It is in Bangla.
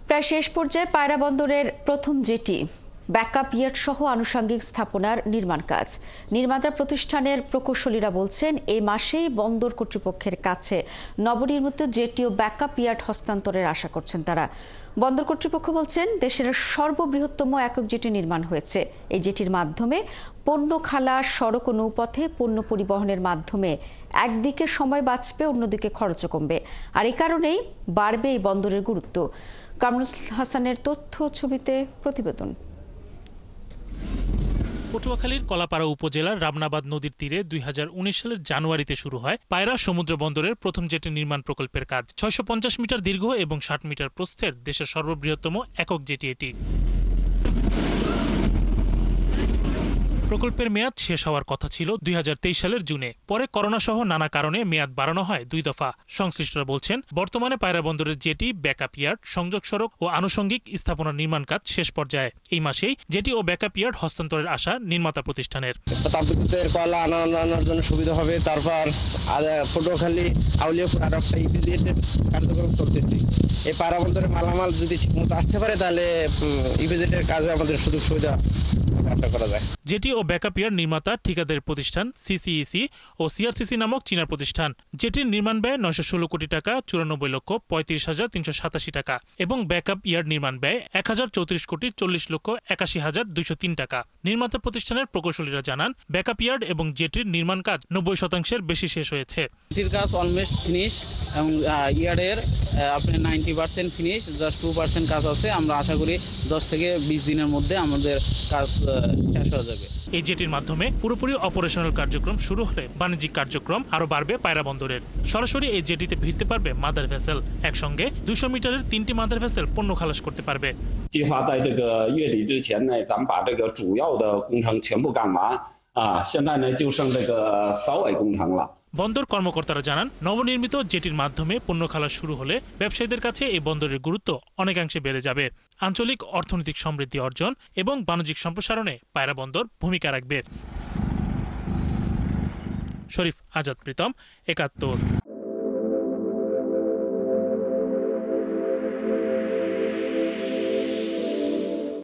প্রায় শেষ পর্যায়ে পায়রা বন্দরের প্রথম জেটি ব্যাকআপ ইয়ার্ড সহ আনুষঙ্গিক স্থাপনার নির্মাণ কাজ। নির্মাতা প্রতিষ্ঠানের প্রকৌশলীরা বলছেন এই মাসেই বন্দর কর্তৃপক্ষের কাছে নবনির্মিত জেটি ও ব্যাকআপ ইয়ার্ড হস্তান্তরের আশা করছেন তারা। বন্দর কর্তৃপক্ষ বলছেন দেশের সর্ববৃহত্তম একক জেটি নির্মাণ হয়েছে। এই জেটির মাধ্যমে পণ্য খালা, সড়ক ও নৌপথে পণ্য পরিবহনের মাধ্যমে একদিকে সময় বাঁচবে, অন্যদিকে খরচও কমবে। আর এই কারণেই বাড়বে এই বন্দরের গুরুত্ব। কামরুল হাসানের তথ্য ছবিতে প্রতিবেদন। পটুয়াখালীর কলাপাড়া উপজেলার রামনাবাদ নদীর তীরে 2019 সালের জানুয়ারিতে শুরু হয় পায়রা সমুদ্র বন্দরের প্রথম জেটি নির্মাণ প্রকল্পের কাজ। 650 মিটার দীর্ঘ এবং 60 মিটার প্রস্থের দেশের সর্ববৃহত্তম একক জেটি এটি। প্রকল্পের মেয়াদ শেষ হওয়ার কথা ছিল 2023 সালের জুনে। পরে করোনা সহ নানা কারণে মেয়াদ বাড়ানো হয় 2 দফা। সংশ্লিষ্টরা বলছেন বর্তমানে পায়রা বন্দরের জেটি, ব্যাকআপ ইয়ার্ড, সংযোগ সড়ক ও আনুষঙ্গিক স্থাপনার নির্মাণ কাজ শেষ পর্যায়ে। এই মাসেই জেটি ও ব্যাকআপ ইয়ার্ড হস্তান্তরের আশা নির্মাতা প্রতিষ্ঠানের। তাপবিদ্যুতের কয়লা আনার জন্য সুবিধা হবে। তারপর পটুয়াখালী আউলিয়াপুর আর একটা ইপিজেডের কার্যক্রম চলতেছে। এই পায়রা বন্দরের মালামাল যদি ঠিকমতো আসতে পারে তাহলে ইপিজেডের কাজে আমাদের সুযোগ সুবিধা জেটি ও ব্যাকআপ ইয়ার্ড নির্মাতা ঠিকাদার প্রতিষ্ঠান সিসিইসি ও সিআরসিসি নামক চীনা প্রতিষ্ঠান। জেটির নির্মাণ ব্যয় 916 কোটি টাকা 94,35,387 টাকা এবং ব্যাকআপ ইয়ার্ড নির্মাণ ব্যয় 1034 কোটি 40,81,203 টাকা। নির্মাতা প্রতিষ্ঠানের প্রকৌশলীরা জানান ব্যাকআপ ইয়ার্ড এবং জেটির নির্মাণ কাজ 90% বেশি শেষ হয়েছে। জেটির কাজ অলমোস্ট ফিনিশ এবং ইয়ার্ডের আপনার 90% ফিনিশ, জাস্ট 2% কাজ আছে। আমরা আশা করি 10 থেকে 20 দিনের মধ্যে আমাদের কাজ শেষ হয়ে যাবে। এই জেটির মাধ্যমে পুরোপুরি অপারেশনাল কার্যক্রম শুরু হলে বাণিজ্যিক কার্যক্রম আরো বাড়বে পায়রা বন্দরের। সরাসরি এই জেটিতে ভিড়তে পারবে মাদার ভেসেল। একসঙ্গে 200 মিটারের 3টি মাদার ভেসেল পণ্য খালাস করতে পারবে। 计划在这个月底之前呢，咱们把这个主要的工程全部干完现在呢就剩这个扫尾工程了。বন্দর কর্মকর্তারা জানান নবনির্মিত জেটির মাধ্যমে পণ্য খালাস শুরু হলে ব্যবসায়ীদের কাছে এই বন্দরের গুরুত্ব অনেকাংশে বেড়ে যাবে। আঞ্চলিক অর্থনৈতিক সমৃদ্ধি অর্জন এবং বাণিজ্যিক সম্প্রসারণে পায়রা বন্দর ভূমিকা রাখবে। শরীফ আজাদ প্রীতম, 71।